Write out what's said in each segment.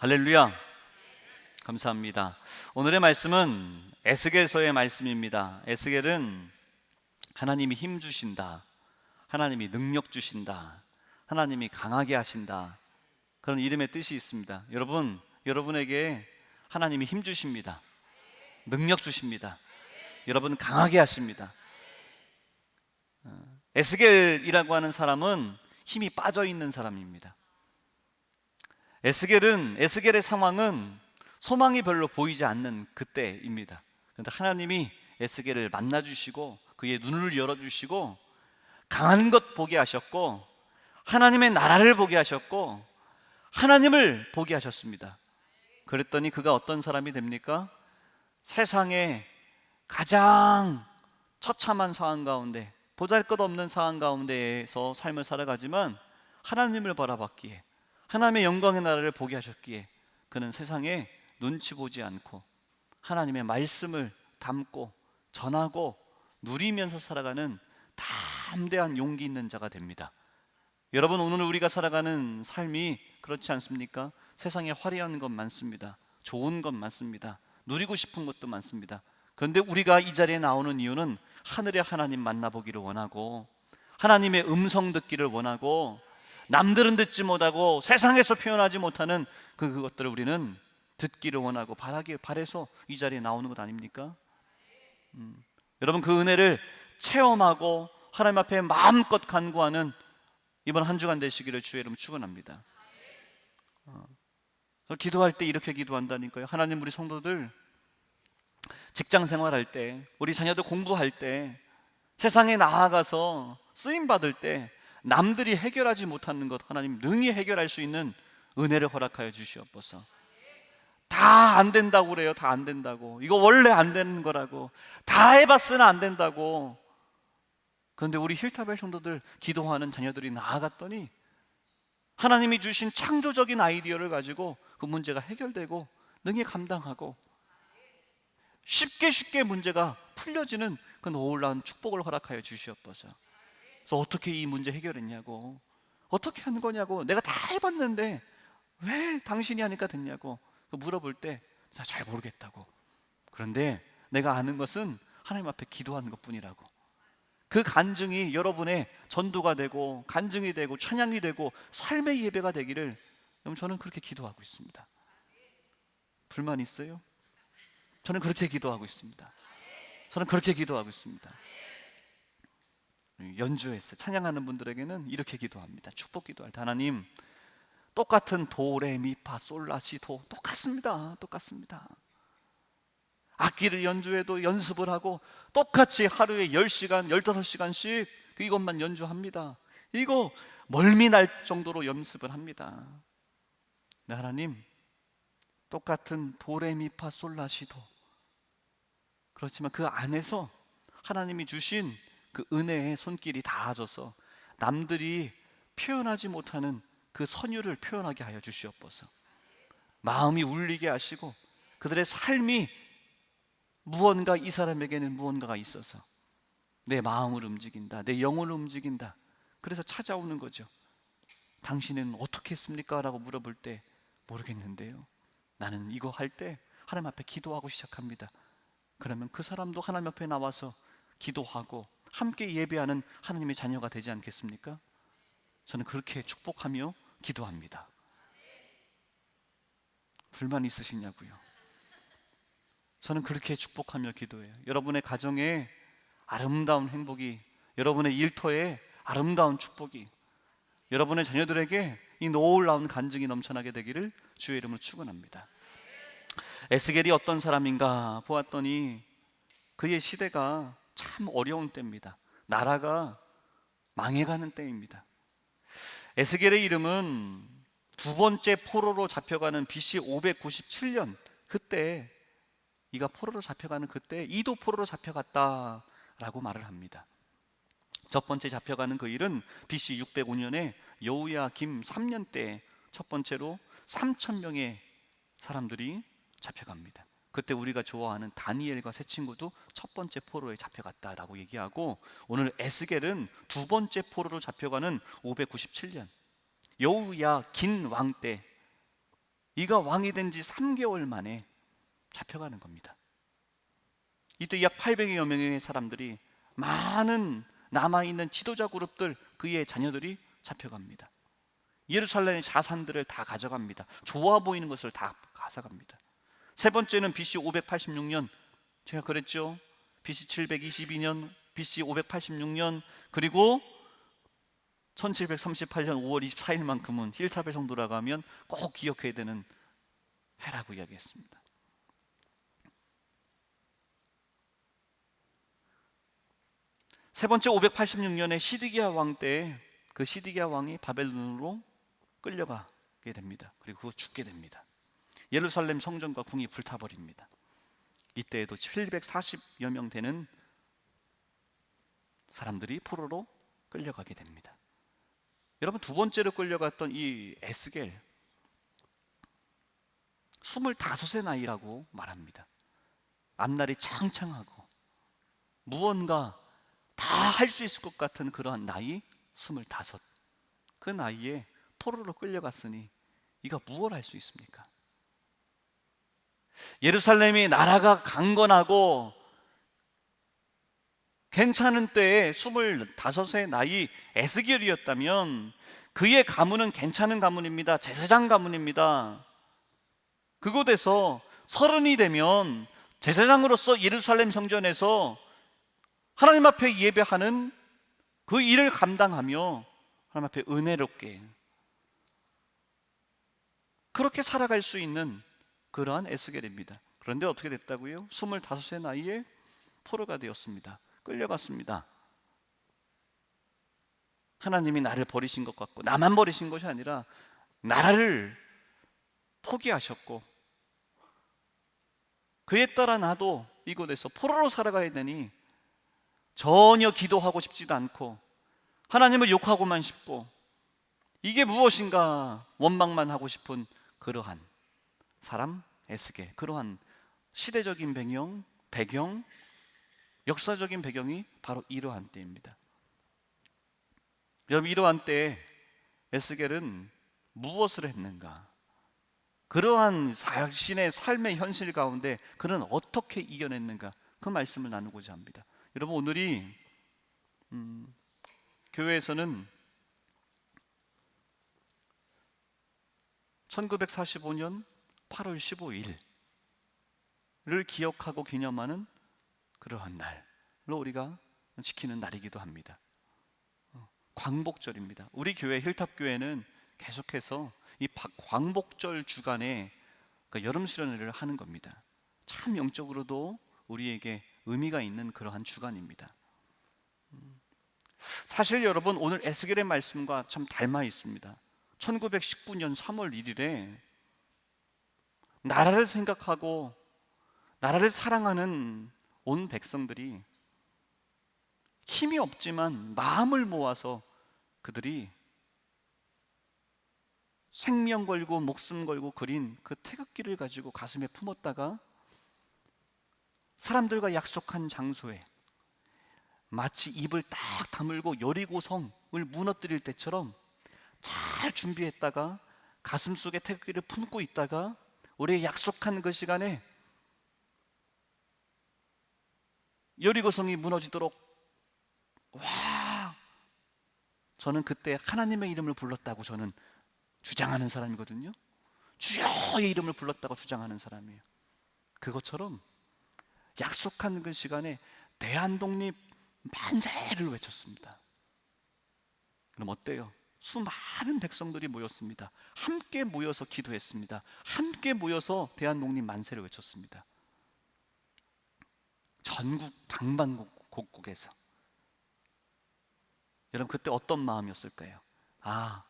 할렐루야. 감사합니다. 오늘의 말씀은 에스겔서의 말씀입니다. 에스겔은 하나님이 힘 주신다, 하나님이 능력 주신다, 하나님이 강하게 하신다, 그런 이름의 뜻이 있습니다. 여러분에게 하나님이 힘 주십니다. 능력 주십니다. 여러분 강하게 하십니다. 에스겔이라고 하는 사람은 힘이 빠져 있는 사람입니다. 에스겔의 상황은 소망이 별로 보이지 않는 그때입니다. 그런데 하나님이 에스겔을 만나주시고 그의 눈을 열어주시고 강한 것 보게 하셨고 하나님의 나라를 보게 하셨고 하나님을 보게 하셨습니다. 그랬더니 그가 어떤 사람이 됩니까? 세상에 가장 처참한 상황 가운데, 보잘것없는 상황 가운데에서 삶을 살아가지만 하나님을 바라봤기에, 하나님의 영광의 나라를 보게 하셨기에 그는 세상에 눈치 보지 않고 하나님의 말씀을 담고 전하고 누리면서 살아가는 담대한 용기 있는 자가 됩니다. 여러분, 오늘 우리가 살아가는 삶이 그렇지 않습니까? 세상에 화려한 것 많습니다. 좋은 것 많습니다. 누리고 싶은 것도 많습니다. 그런데 우리가 이 자리에 나오는 이유는 하늘의 하나님 만나보기를 원하고 하나님의 음성 듣기를 원하고 남들은 듣지 못하고 세상에서 표현하지 못하는 그것들을 우리는 듣기를 원하고 바라서 이 자리에 나오는 것 아닙니까? 여러분, 그 은혜를 체험하고 하나님 앞에 마음껏 간구하는 이번 한 주간 되시기를 주의 이름으로 축원합니다. 기도할 때 이렇게 기도한다니까요. 하나님, 우리 성도들 직장 생활할 때, 우리 자녀들 공부할 때, 세상에 나아가서 쓰임 받을 때 남들이 해결하지 못하는 것 하나님 능히 해결할 수 있는 은혜를 허락하여 주시옵소서. 다 안 된다고 그래요. 다 안 된다고. 이거 원래 안 되는 거라고. 다 해봤으나 안 된다고. 그런데 우리 힐타벨 성도들 기도하는 자녀들이 나아갔더니 하나님이 주신 창조적인 아이디어를 가지고 그 문제가 해결되고 능히 감당하고 쉽게 문제가 풀려지는 그 놀라운 축복을 허락하여 주시옵소서. 그래서 어떻게 이 문제 해결했냐고, 어떻게 하는 거냐고, 내가 다 해봤는데 왜 당신이 하니까 됐냐고 물어볼 때 잘 모르겠다고. 그런데 내가 아는 것은 하나님 앞에 기도하는 것뿐이라고. 그 간증이 여러분의 전도가 되고 간증이 되고 찬양이 되고 삶의 예배가 되기를 저는 그렇게 기도하고 있습니다. 불만 있어요? 저는 그렇게 기도하고 있습니다. 저는 그렇게 기도하고 있습니다. 연주에서 찬양하는 분들에게는 이렇게 기도합니다. 축복 기도할 때, 하나님, 똑같은 도, 레, 미, 파, 솔, 라, 시, 도 똑같습니다. 악기를 연주해도 연습을 하고 똑같이 하루에 10시간, 15시간씩 이것만 연주합니다. 이거 멀미 날 정도로 연습을 합니다. 네, 하나님, 똑같은 도, 레, 미, 파, 솔, 라, 시, 도, 그렇지만 그 안에서 하나님이 주신 그 은혜의 손길이 닿아져서 남들이 표현하지 못하는 그 선율을 표현하게 하여 주시옵소서. 마음이 울리게 하시고 그들의 삶이 무언가, 이 사람에게는 무언가가 있어서 내 마음을 움직인다, 내 영혼을 움직인다. 그래서 찾아오는 거죠. 당신은 어떻게 했습니까? 라고 물어볼 때 모르겠는데요, 나는 이거 할 때 하나님 앞에 기도하고 시작합니다. 그러면 그 사람도 하나님 앞에 나와서 기도하고 함께 예배하는 하나님의 자녀가 되지 않겠습니까? 저는 그렇게 축복하며 기도합니다. 불만 있으시냐고요? 저는 그렇게 축복하며 기도해요. 여러분의 가정에 아름다운 행복이, 여러분의 일터에 아름다운 축복이, 여러분의 자녀들에게 이 놀라운 간증이 넘쳐나게 되기를 주의 이름으로 축원합니다. 에스겔이 어떤 사람인가 보았더니 그의 시대가 참 어려운 때입니다. 나라가 망해가는 때입니다. 에스겔의 이름은 두 번째 포로로 잡혀가는 BC 597년, 그때 이가 포로로 잡혀가는 그때 이도 포로로 잡혀갔다라고 말을 합니다. 첫 번째 잡혀가는 그 일은 BC 605년에 여호야김 3년 때 첫 번째로 3,000명의 사람들이 잡혀갑니다. 그때 우리가 좋아하는 다니엘과 세 친구도 첫 번째 포로에 잡혀갔다라고 얘기하고, 오늘 에스겔은 두 번째 포로로 잡혀가는 597년 여우야긴 왕 때 이가 왕이 된 지 3개월 만에 잡혀가는 겁니다. 이때 약 800여 명의 사람들이, 많은 남아있는 지도자 그룹들, 그의 자녀들이 잡혀갑니다. 예루살렘의 자산들을 다 가져갑니다. 좋아 보이는 것을 다 가져갑니다. 세 번째는 BC 586년, 제가 그랬죠, BC 722년, BC 586년, 그리고 1738년 5월 24일만큼은 힐탑의 성도라고 하면 꼭 기억해야 되는 해라고 이야기했습니다. 세 번째 586년에 시드기야 왕 때, 그 시드기야 왕이 바벨론으로 끌려가게 됩니다. 그리고 죽게 됩니다. 예루살렘 성전과 궁이 불타버립니다. 이때에도 740여 명 되는 사람들이 포로로 끌려가게 됩니다. 여러분, 두 번째로 끌려갔던 이 에스겔, 25의 나이라고 말합니다. 앞날이 창창하고 무언가 다 할 수 있을 것 같은 그러한 나이 25. 그 나이에 포로로 끌려갔으니 이가 무엇을 할 수 있습니까? 예루살렘이 나라가 강건하고 괜찮은 때에 25의 나이 에스겔이었다면 그의 가문은 괜찮은 가문입니다. 제사장 가문입니다. 그곳에서 30이 되면 제사장으로서 예루살렘 성전에서 하나님 앞에 예배하는 그 일을 감당하며 하나님 앞에 은혜롭게 그렇게 살아갈 수 있는 그러한 에스겔입니다. 그런데 어떻게 됐다고요? 25의 나이에 포로가 되었습니다. 끌려갔습니다. 하나님이 나를 버리신 것 같고, 나만 버리신 것이 아니라 나라를 포기하셨고, 그에 따라 나도 이곳에서 포로로 살아가야 되니 전혀 기도하고 싶지도 않고 하나님을 욕하고만 싶고, 이게 무엇인가 원망만 하고 싶은 그러한 사람 에스겔, 그러한 시대적인 배경, 역사적인 배경이 바로 이러한 때입니다. 여러분, 이러한 때에 에스겔은 무엇을 했는가? 그러한 자신의 삶의 현실 가운데 그는 어떻게 이겨냈는가? 그 말씀을 나누고자 합니다. 여러분, 오늘이 교회에서는 1945년 8월 15일을 기억하고 기념하는 그러한 날로 우리가 지키는 날이기도 합니다. 광복절입니다. 우리 교회 힐탑교회는 계속해서 이 광복절 주간에 여름 수련회를 하는 겁니다. 참 영적으로도 우리에게 의미가 있는 그러한 주간입니다. 사실 여러분, 오늘 에스겔의 말씀과 참 닮아 있습니다. 1919년 3월 1일에 나라를 생각하고 나라를 사랑하는 온 백성들이 힘이 없지만 마음을 모아서 그들이 생명 걸고 목숨 걸고 그린 그 태극기를 가지고 가슴에 품었다가 사람들과 약속한 장소에 마치 입을 딱 다물고 여리고성을 무너뜨릴 때처럼 잘 준비했다가 가슴속에 태극기를 품고 있다가 우리의 약속한 그 시간에 여리고성이 무너지도록, 와, 저는 그때 하나님의 이름을 불렀다고 저는 주장하는 사람이거든요. 주여의 이름을 불렀다고 주장하는 사람이에요. 그것처럼 약속한 그 시간에 대한독립 만세를 외쳤습니다. 그럼 어때요? 수많은 백성들이 모였습니다. 함께 모여서 기도했습니다. 함께 모여서 대한독립 만세를 외쳤습니다. 전국 방방곡곡에서. 여러분, 그때 어떤 마음이었을까요? 아,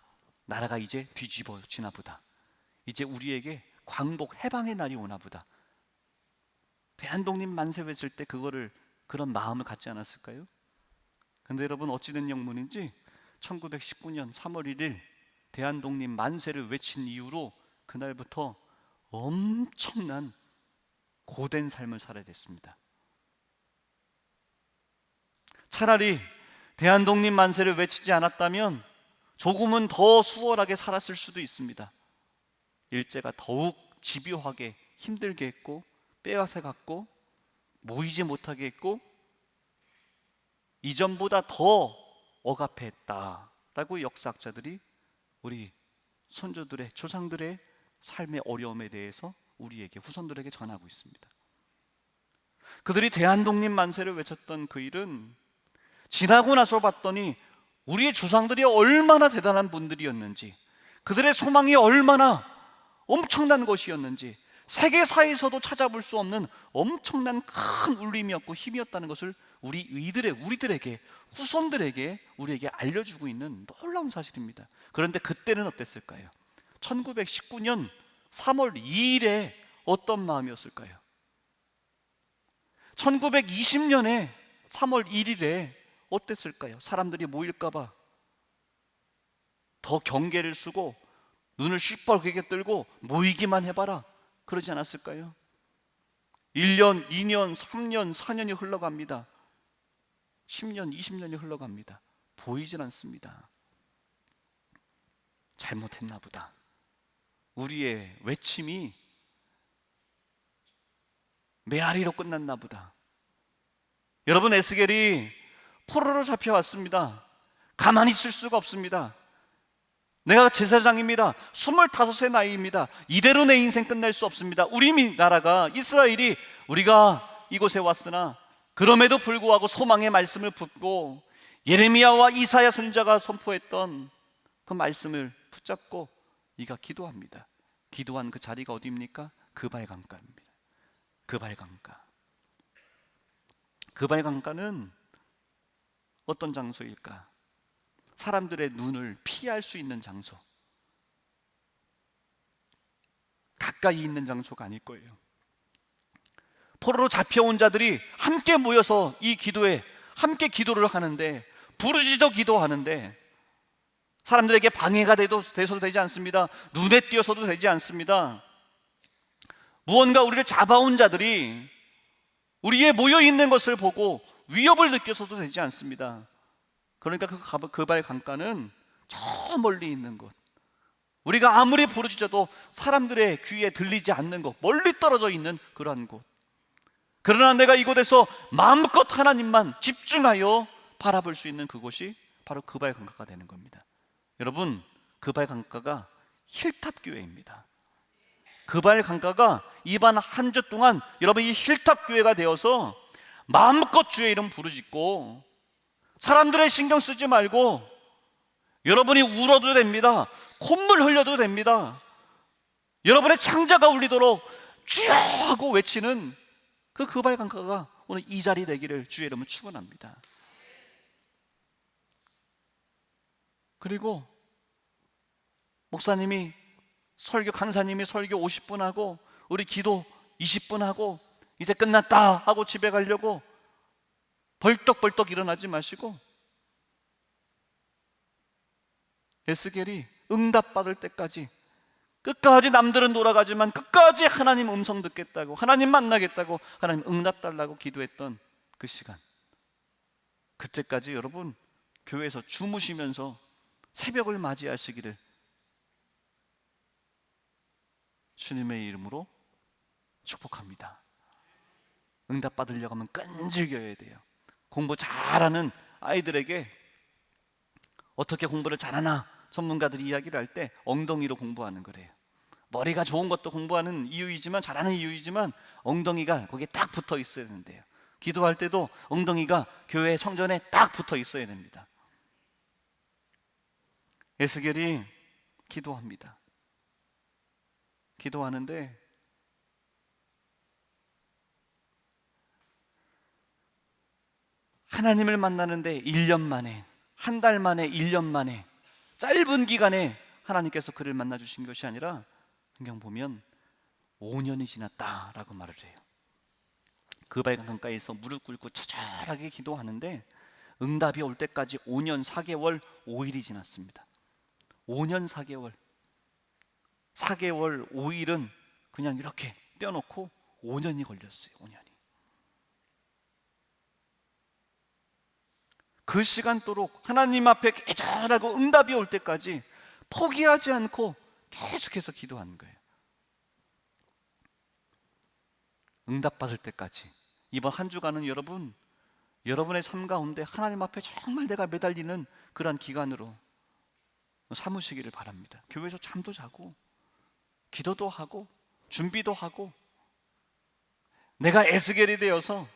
나라가 이제 뒤집어지나 보다. 이제 우리에게 광복 해방의 날이 오나 보다. 대한독립 만세 외칠 때 그런 마음을 갖지 않았을까요? 근데 여러분, 어찌된 영문인지 1919년 3월 1일 대한독립 만세를 외친 이후로 그날부터 엄청난 고된 삶을 살아야 됐습니다. 차라리 대한독립 만세를 외치지 않았다면 조금은 더 수월하게 살았을 수도 있습니다. 일제가 더욱 집요하게 힘들게 했고 빼앗아 갔고 모이지 못하게 했고 이전보다 더 억압했다라고 역사학자들이 우리 선조들의 조상들의 삶의 어려움에 대해서 우리에게 후손들에게 전하고 있습니다. 그들이 대한독립 만세를 외쳤던 그 일은 지나고 나서 봤더니 우리의 조상들이 얼마나 대단한 분들이었는지, 그들의 소망이 얼마나 엄청난 것이었는지, 세계사에서도 찾아볼 수 없는 엄청난 큰 울림이었고 힘이었다는 것을 우리들에게, 후손들에게, 우리에게 알려주고 있는 놀라운 사실입니다. 그런데 그때는 어땠을까요? 1919년 3월 2일에 어떤 마음이었을까요? 1920년에 3월 1일에 어땠을까요? 사람들이 모일까봐 더 경계를 쓰고 눈을 시뻘겋게 뜨고 모이기만 해봐라, 그러지 않았을까요? 1년, 2년, 3년, 4년이 흘러갑니다. 10년, 20년이 흘러갑니다. 보이질 않습니다. 잘못했나 보다. 우리의 외침이 메아리로 끝났나 보다. 여러분, 에스겔이 포로로 잡혀왔습니다. 가만히 있을 수가 없습니다. 내가 제사장입니다. 25세 나이입니다. 이대로 내 인생 끝낼 수 없습니다. 우리 나라가, 이스라엘이, 우리가 이곳에 왔으나 그럼에도 불구하고 소망의 말씀을 붙고 예레미야와 이사야 선지자가 선포했던 그 말씀을 붙잡고 이가 기도합니다. 기도한 그 자리가 어디입니까? 그발 강가입니다. 그발 강가. 그발 강가는 어떤 장소일까? 사람들의 눈을 피할 수 있는 장소, 가까이 있는 장소가 아닐 거예요. 포로로 잡혀온 자들이 함께 모여서 이 기도에 함께 기도를 하는데, 부르짖어 기도하는데 사람들에게 방해가 돼서도 되지 않습니다. 눈에 띄어서도 되지 않습니다. 무언가 우리를 잡아온 자들이 우리의 모여있는 것을 보고 위협을 느껴서도 되지 않습니다. 그러니까 그발 강가는 저 멀리 있는 곳, 우리가 아무리 부르짖어도 사람들의 귀에 들리지 않는 곳, 멀리 떨어져 있는 그러한 곳. 그러나 내가 이곳에서 마음껏 하나님만 집중하여 바라볼 수 있는 그곳이 바로 그발 강가가 되는 겁니다. 여러분, 그발 강가가 힐탑 교회입니다. 그발 강가가 이번 한 주 동안 여러분 이 힐탑 교회가 되어서 마음껏 주의 이름 부르짖고 사람들의 신경 쓰지 말고 여러분이 울어도 됩니다. 콧물 흘려도 됩니다. 여러분의 창자가 울리도록 주여 하고 외치는 그 그발 강가가 오늘 이 자리 되기를 주의 이름으로 축원합니다. 그리고 목사님이 강사님이 설교 50분 하고 우리 기도 20분 하고 이제 끝났다 하고 집에 가려고 벌떡벌떡 일어나지 마시고 에스겔이 응답받을 때까지 끝까지 남들은 돌아가지만 끝까지 하나님 음성 듣겠다고, 하나님 만나겠다고, 하나님 응답 달라고 기도했던 그 시간, 그때까지 여러분 교회에서 주무시면서 새벽을 맞이하시기를 주님의 이름으로 축복합니다. 응답 받으려고 하면 끈질겨야 돼요. 공부 잘하는 아이들에게 어떻게 공부를 잘하나 전문가들이 이야기를 할 때 엉덩이로 공부하는 거래요. 머리가 좋은 것도 공부하는 이유이지만, 잘하는 이유이지만 엉덩이가 거기에 딱 붙어 있어야 되는데요. 기도할 때도 엉덩이가 교회 성전에 딱 붙어 있어야 됩니다. 에스겔이 기도합니다. 기도하는데 하나님을 만나는데 1년 만에, 한 달 만에, 1년 만에, 짧은 기간에 하나님께서 그를 만나 주신 것이 아니라 성경 보면 5년이 지났다라고 말을 해요. 그발 강가에서 무릎 꿇고 처절하게 기도하는데 응답이 올 때까지 5년 4개월 5일이 지났습니다. 5년 4개월 5일은 그냥 이렇게 떼어놓고 5년이 걸렸어요. 5년이. 그 시간도록 하나님 앞에 애절하고 응답이 올 때까지 포기하지 않고 계속해서 기도하는 거예요. 응답받을 때까지 이번 한 주간은 여러분의 삶 가운데 하나님 앞에 정말 내가 매달리는 그러한 기간으로 삼으시기를 바랍니다. 교회에서 잠도 자고 기도도 하고 준비도 하고, 내가 에스겔이 되어서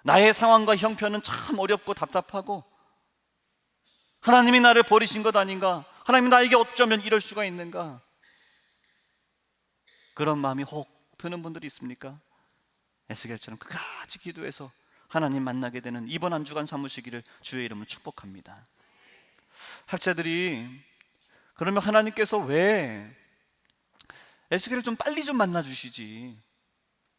나의 상황과 형편은 참 어렵고 답답하고 하나님이 나를 버리신 것 아닌가, 하나님이 나에게 어쩌면 이럴 수가 있는가, 그런 마음이 혹 드는 분들이 있습니까? 에스겔처럼 끝까지 기도해서 하나님 만나게 되는 이번 한 주간 삼으시기를 주의 이름으로 축복합니다. 학자들이 그러면 하나님께서 왜 에스겔을 좀 빨리 좀 만나 주시지,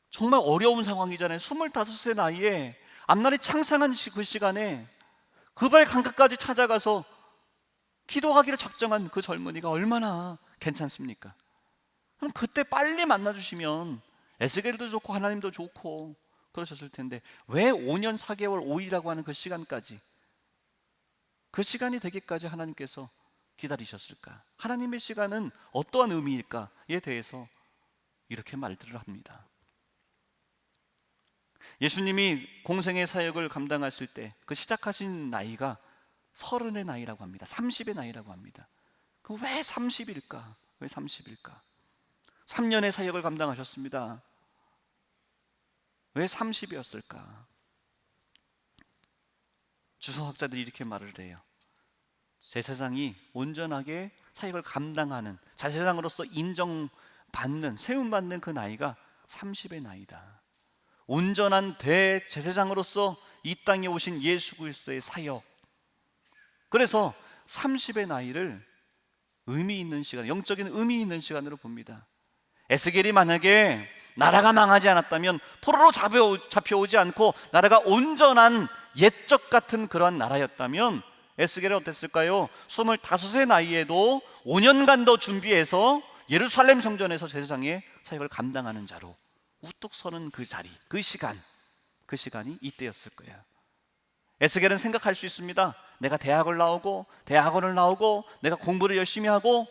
정말 어려운 상황이잖아요. 25세 나이에 앞날이 창창한 그 시간에 그발 강가까지 찾아가서 기도하기를 작정한 그 젊은이가 얼마나 괜찮습니까? 그럼 그때 빨리 만나 주시면 에스겔도 좋고 하나님도 좋고 그러셨을 텐데 왜 5년 4개월 5일이라고 하는 그 시간까지, 그 시간이 되기까지 하나님께서 기다리셨을까? 하나님의 시간은 어떠한 의미일까에 대해서 이렇게 말들을 합니다. 예수님이 공생의 사역을 감당하실 때 그 시작하신 나이가 30의 나이라고 합니다. 30의 나이라고 합니다. 그 왜 30일까? 왜 30일까? 3년의 사역을 감당하셨습니다. 왜 30이었을까? 주석학자들이 이렇게 말을 해요. 제사장이 온전하게 사역을 감당하는, 제사장으로서 인정받는, 세움받는 그 나이가 30의 나이다. 온전한 대제사장으로서 이 땅에 오신 예수 그리스도의 사역, 그래서 30의 나이를 의미 있는 시간, 영적인 의미 있는 시간으로 봅니다. 에스겔이 만약에 나라가 망하지 않았다면, 포로로 잡혀오지 않고 나라가 온전한 옛적 같은 그러한 나라였다면 에스겔은 어땠을까요? 25세 나이에도 5년간 더 준비해서 예루살렘 성전에서 제사장의 사역을 감당하는 자로 우뚝 서는 그 자리, 그 시간이 이때였을 거예요. 에스겔은 생각할 수 있습니다. 내가 대학원을 나오고 내가 공부를 열심히 하고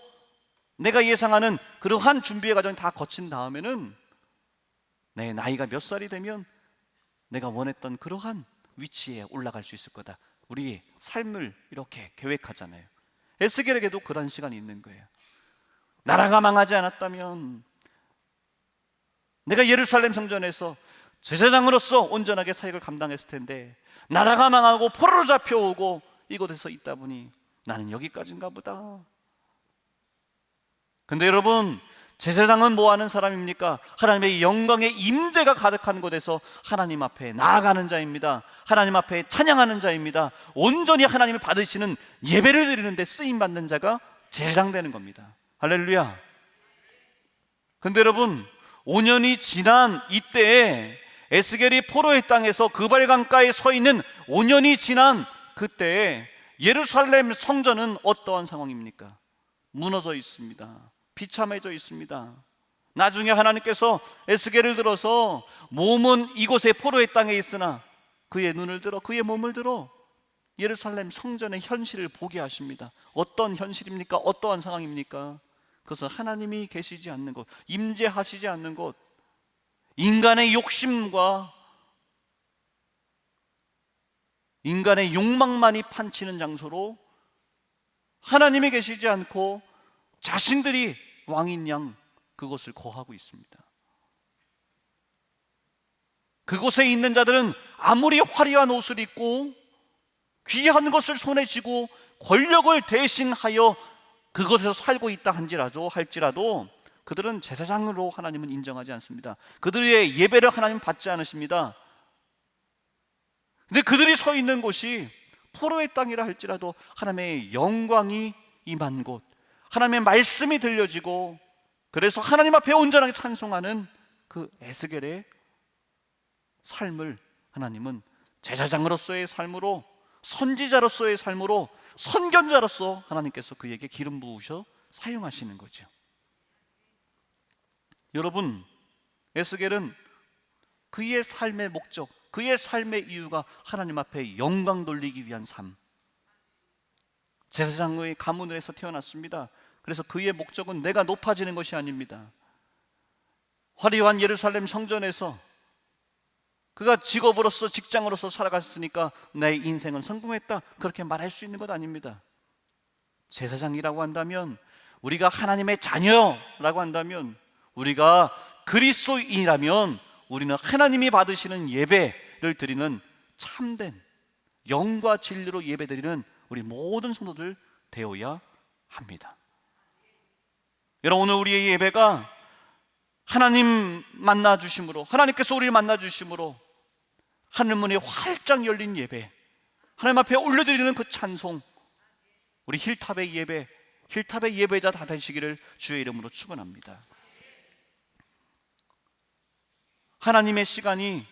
내가 예상하는 그러한 준비의 과정을 다 거친 다음에는 내 나이가 몇 살이 되면 내가 원했던 그러한 위치에 올라갈 수 있을 거다. 우리 삶을 이렇게 계획하잖아요. 에스겔에게도 그런 시간이 있는 거예요. 나라가 망하지 않았다면 내가 예루살렘 성전에서 제사장으로서 온전하게 사역을 감당했을 텐데, 나라가 망하고 포로로 잡혀오고 이곳에서 있다 보니 나는 여기까지인가 보다. 근데 여러분, 제사장은 뭐 하는 사람입니까? 하나님의 영광의 임재가 가득한 곳에서 하나님 앞에 나아가는 자입니다. 하나님 앞에 찬양하는 자입니다. 온전히 하나님을 받으시는 예배를 드리는데 쓰임받는 자가 제사장 되는 겁니다. 할렐루야. 근데 여러분, 5년이 지난 이때에 에스겔이 포로의 땅에서 그발 강가에 서 있는 5년이 지난 그때에 예루살렘 성전은 어떠한 상황입니까? 무너져 있습니다. 비참해져 있습니다. 나중에 하나님께서 에스겔을 들어서 몸은 이곳에 포로의 땅에 있으나 그의 눈을 들어, 그의 몸을 들어 예루살렘 성전의 현실을 보게 하십니다. 어떤 현실입니까? 어떠한 상황입니까? 그것은 하나님이 계시지 않는 곳, 임재하시지 않는 곳, 인간의 욕심과 인간의 욕망만이 판치는 장소로 하나님이 계시지 않고 자신들이 왕인 양 그곳을 거하고 있습니다. 그곳에 있는 자들은 아무리 화려한 옷을 입고 귀한 것을 손에 쥐고 권력을 대신하여 그곳에서 살고 있다 할지라도 그들은 제사장으로 하나님은 인정하지 않습니다. 그들의 예배를 하나님은 받지 않으십니다. 근데 그들이 서 있는 곳이 포로의 땅이라 할지라도 하나님의 영광이 임한 곳, 하나님의 말씀이 들려지고, 그래서 하나님 앞에 온전하게 찬송하는 그 에스겔의 삶을 하나님은 제사장으로서의 삶으로, 선지자로서의 삶으로, 선견자로서 하나님께서 그에게 기름 부으셔 사용하시는 거죠. 여러분, 에스겔은 그의 삶의 목적, 그의 삶의 이유가 하나님 앞에 영광 돌리기 위한 삶, 제사장의 가문에서 태어났습니다. 그래서 그의 목적은 내가 높아지는 것이 아닙니다. 화려한 예루살렘 성전에서 그가 직업으로서 직장으로서 살아갔으니까 내 인생은 성공했다, 그렇게 말할 수 있는 것 아닙니다. 제사장이라고 한다면, 우리가 하나님의 자녀라고 한다면, 우리가 그리스도인이라면 우리는 하나님이 받으시는 예배를 드리는 참된 영과 진리로 예배드리는 우리 모든 성도들 되어야 합니다. 여러분, 오늘 우리의 예배가 하나님 만나주심으로, 하나님께서 우리를 만나주심으로 하늘문이 활짝 열린 예배, 하나님 앞에 올려드리는 그 찬송, 우리 힐탑의 예배, 힐탑의 예배자 다 되시기를 주의 이름으로 축원합니다. 하나님의 시간이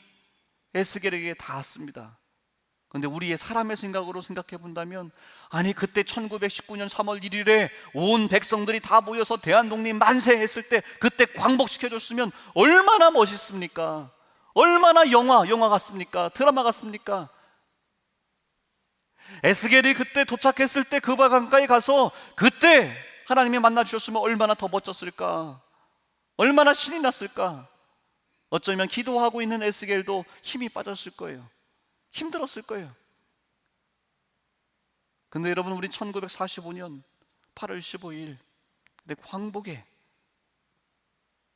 에스겔에게 닿았습니다. 그런데 우리의 사람의 생각으로 생각해 본다면, 아니 그때 1919년 3월 1일에 온 백성들이 다 모여서 대한독립 만세 했을 때 그때 광복시켜줬으면 얼마나 멋있습니까? 얼마나 영화 같습니까? 드라마 같습니까? 에스겔이 그때 도착했을 때 그 바닷가에 가서 그때 하나님이 만나주셨으면 얼마나 더 멋졌을까? 얼마나 신이 났을까? 어쩌면 기도하고 있는 에스겔도 힘이 빠졌을 거예요. 힘들었을 거예요. 근데 여러분, 우리 1945년 8월 15일 내 광복의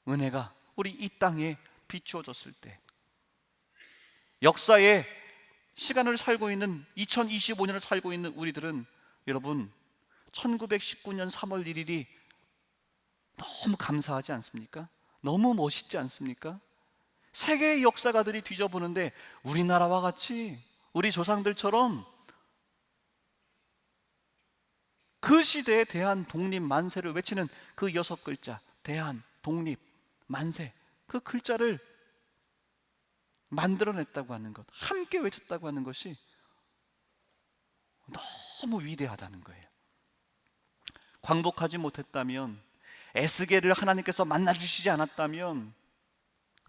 은혜가 우리 이 땅에 비추어졌을 때, 역사의 시간을 살고 있는 2025년을 살고 있는 우리들은, 여러분 1919년 3월 1일이 너무 감사하지 않습니까? 너무 멋있지 않습니까? 세계의 역사가들이 뒤져보는데 우리나라와 같이 우리 조상들처럼 그 시대에 대한 독립 만세를 외치는 그 6글자, 대한, 독립, 만세, 그 글자를 만들어냈다고 하는 것, 함께 외쳤다고 하는 것이 너무 위대하다는 거예요. 광복하지 못했다면, 에스겔을 하나님께서 만나주시지 않았다면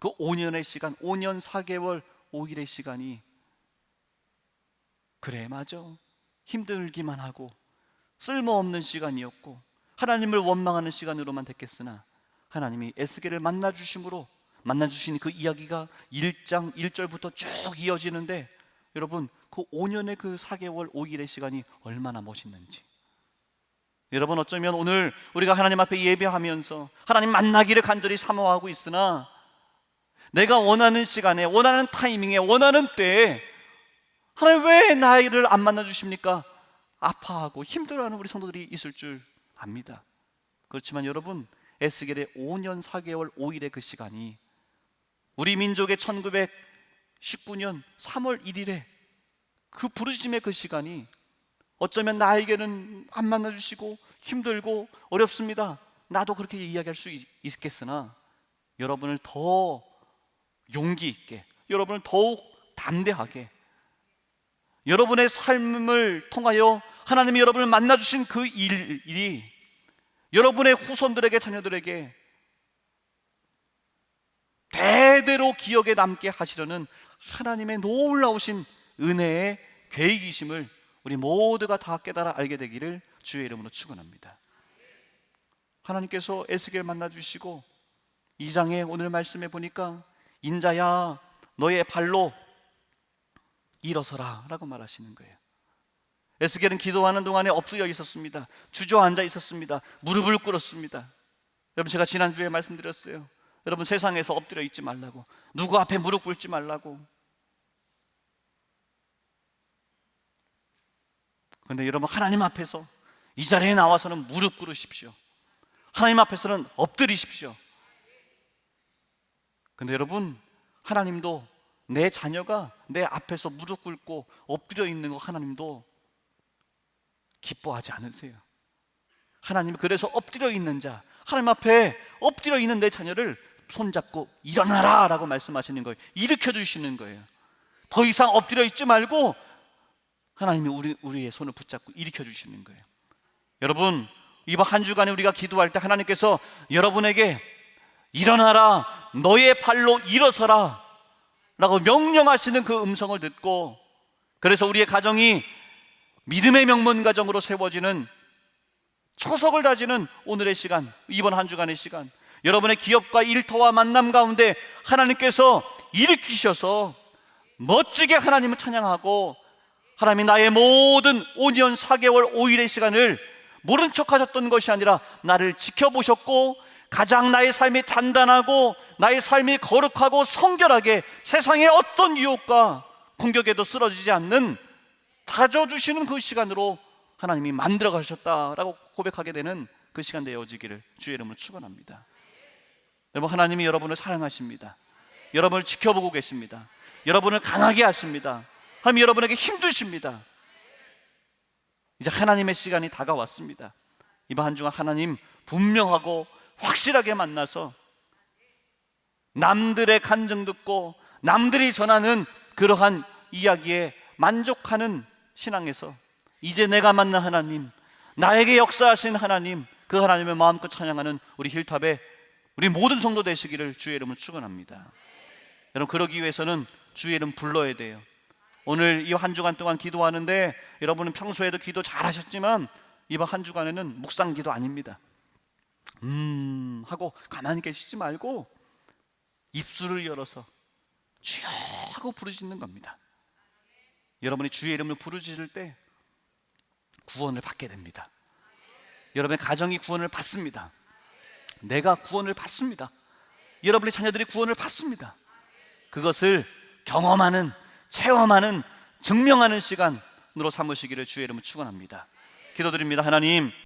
그 5년의 시간, 5년 4개월 5일의 시간이, 그래 맞아, 힘들기만 하고 쓸모없는 시간이었고 하나님을 원망하는 시간으로만 됐겠으나, 하나님이 에스겔을 만나주심으로, 만나주신 그 이야기가 1장 1절부터 쭉 이어지는데, 여러분 그 5년의 그 4개월 5일의 시간이 얼마나 멋있는지. 여러분, 어쩌면 오늘 우리가 하나님 앞에 예배하면서 하나님 만나기를 간절히 사모하고 있으나, 내가 원하는 시간에, 원하는 타이밍에, 원하는 때에 하나님 왜 나를 안 만나주십니까? 아파하고 힘들어하는 우리 성도들이 있을 줄 압니다. 그렇지만 여러분, 에스겔의 5년 4개월 5일의 그 시간이 우리 민족의 1919년 3월 1일에 그 부르심의 그 시간이, 어쩌면 나에게는 안 만나주시고 힘들고 어렵습니다, 나도 그렇게 이야기할 수 있겠으나, 여러분을 더 용기 있게, 여러분을 더욱 담대하게, 여러분의 삶을 통하여 하나님이 여러분을 만나주신 그 일이 여러분의 후손들에게, 자녀들에게 대대로 기억에 남게 하시려는 하나님의 놀라우신 은혜의 계획이심을 우리 모두가 다 깨달아 알게 되기를 주의 이름으로 축원합니다. 하나님께서 에스겔 만나주시고 2장에 오늘 말씀해 보니까, 인자야 너의 발로 일어서라 라고 말하시는 거예요. 에스겔은 기도하는 동안에 엎드려 있었습니다. 주저앉아 있었습니다. 무릎을 꿇었습니다. 여러분, 제가 지난주에 말씀드렸어요. 여러분, 세상에서 엎드려 있지 말라고, 누구 앞에 무릎 꿇지 말라고. 그런데 여러분, 하나님 앞에서 이 자리에 나와서는 무릎 꿇으십시오. 하나님 앞에서는 엎드리십시오. 그런데 여러분, 하나님도 내 자녀가 내 앞에서 무릎 꿇고 엎드려 있는 거 하나님도 기뻐하지 않으세요. 하나님, 그래서 엎드려 있는 자, 하나님 앞에 엎드려 있는 내 자녀를 손잡고 일어나라 라고 말씀하시는 거예요. 일으켜 주시는 거예요. 더 이상 엎드려 있지 말고 하나님이 우리의 손을 붙잡고 일으켜 주시는 거예요. 여러분, 이번 한 주간에 우리가 기도할 때 하나님께서 여러분에게 일어나라, 너의 발로 일어서라 라고 명령하시는 그 음성을 듣고, 그래서 우리의 가정이 믿음의 명문 가정으로 세워지는, 초석을 다지는 오늘의 시간, 이번 한 주간의 시간, 여러분의 기업과 일터와 만남 가운데 하나님께서 일으키셔서 멋지게 하나님을 찬양하고 하나님이 나의 모든 5년 4개월 5일의 시간을 모른 척하셨던 것이 아니라 나를 지켜보셨고 가장 나의 삶이 단단하고 나의 삶이 거룩하고 성결하게 세상의 어떤 유혹과 공격에도 쓰러지지 않는 다져주시는 그 시간으로 하나님이 만들어 가셨다라고 고백하게 되는 그 시간 되어지기를 주의 이름으로 축원합니다. 여러분, 하나님이 여러분을 사랑하십니다. 여러분을 지켜보고 계십니다. 여러분을 강하게 하십니다. 하나님 여러분에게 힘 주십니다. 이제 하나님의 시간이 다가왔습니다. 이번 한 주간 하나님 분명하고 확실하게 만나서 남들의 간증 듣고 남들이 전하는 그러한 이야기에 만족하는 신앙에서 이제 내가 만난 하나님, 나에게 역사하신 하나님, 그 하나님을 마음껏 찬양하는 우리 힐탑의 우리 모든 성도 되시기를 주의 이름으로 축원합니다. 여러분, 그러기 위해서는 주의 이름 불러야 돼요. 오늘 이 한 주간 동안 기도하는데 여러분은 평소에도 기도 잘하셨지만 이번 한 주간에는 묵상 기도 아닙니다. 하고 가만히 계시지 말고 입술을 열어서 주여 하고 부르짖는 겁니다. 여러분이 주의 이름을 부르짖을 때 구원을 받게 됩니다. 여러분의 가정이 구원을 받습니다. 내가 구원을 받습니다. 여러분의 자녀들이 구원을 받습니다. 그것을 경험하는, 체험하는, 증명하는 시간으로 삼으시기를 주의 이름으로 축원합니다. 기도드립니다. 하나님,